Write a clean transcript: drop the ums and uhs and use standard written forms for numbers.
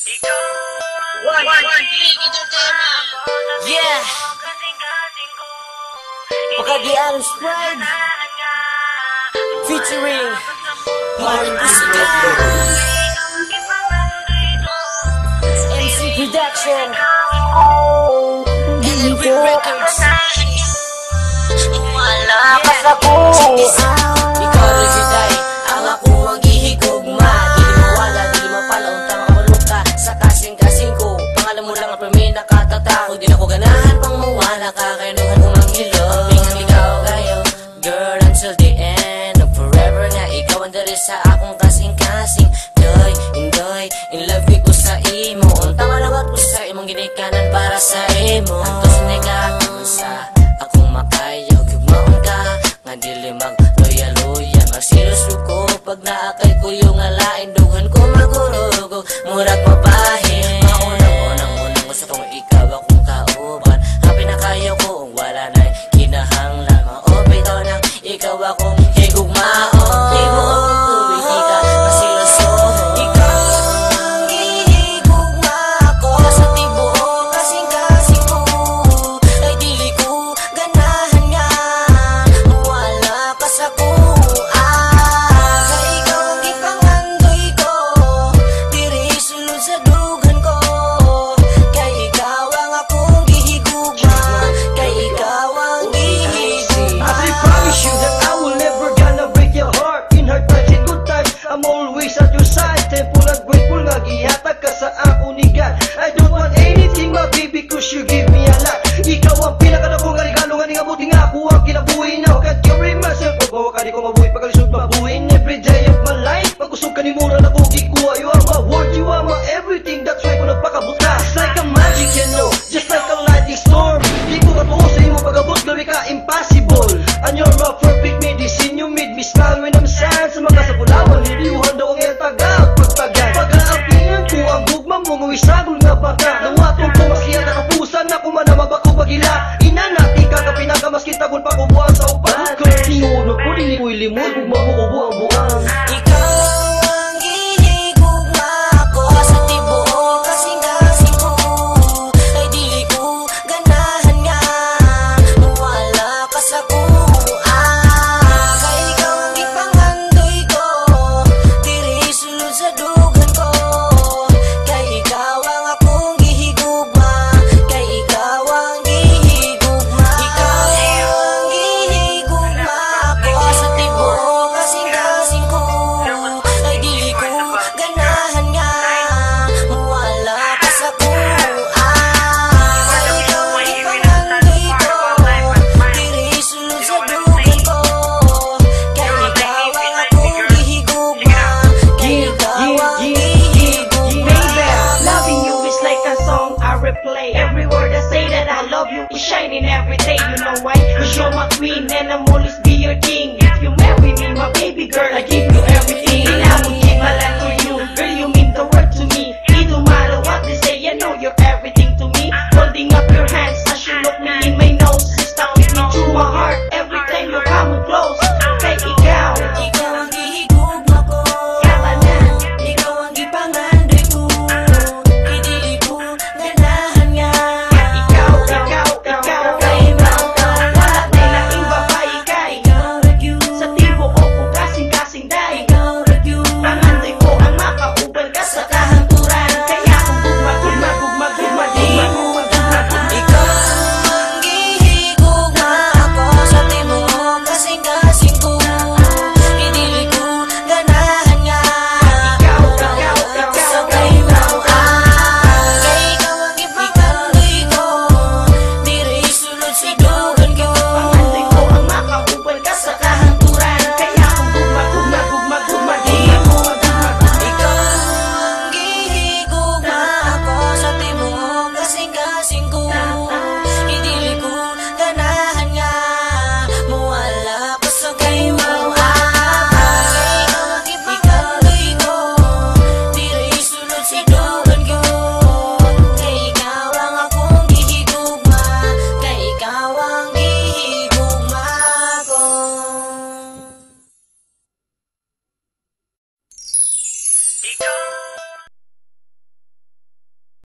Yeah. Pagka-The Adams Pride featuring Mario Pusika, MC Production, LB Records. Wala ka sa ikaw rin si Day, ang ako maghihigugma. Di mawala, di mapalaon, tama kabalog ka sa kasing-kasing ko. Pangalan mo lang ang permi nakatatakot. Di na ko ganahan pang mawala ka, kainuhan ko manghilog. Bingang ikaw kayo, girl, until the end of forever na ikaw ang dari sa akong kasing-kasing. Doy, indoy, in love ko sa imo. Untang alawat ko sa imong ginikanan para sa imo. Antos negato sa akong makayo, gugmaon ka nga dili mag-loya-loya. Magsilos ko pag naakay ko yung alain. Dugan ko magurugo, murag mabahin. Maunang-unang gusto kong ikaw akong kauban. Happy na kayo ko, wala na kinahanglan. Maopito nang ikaw akong higugmaon. I'm always at your side, thankful and grateful nga gihatag ka sa ako ni God. I don't want anything my baby cause you give me a lot. Ikaw ang pinakadako nga regalo nga ningabuti nga ako ang kinabuhi. Now can't you remind myself, pagbawa ka di ko mabuhi, pagkalisod mabuhin every day of my life. Pag-usog ka ni mura na kong gikuha, you are my word, you are my everything. That's why ko nagpakabuta, it's like a magic, you know, just like a lightning storm. Di ko katuo sa imo pag-abot, grabe ka impossible. And you're my perfect medicine, you made me smile when I'm sad. Sa mga sapulawan, niliuhan daw ang iyong tagaw pagpagay. Pag-aapingan ko ang gugma mo, mawisagol nga baka. Nawatong ko maskiya na kapusan na kumanamag ako pagila. Inanati ka ka pinagamaskin tagol pa kubuhan sa upan. Kung tinunod ko, dili ko'y limod, gugma mo ko buang-buang. Every word I say that I love you is shining every day. You know why? Cause you're my queen and I'm always be your king. If you marry me, my baby girl, I give you everything. And I will give my life to you.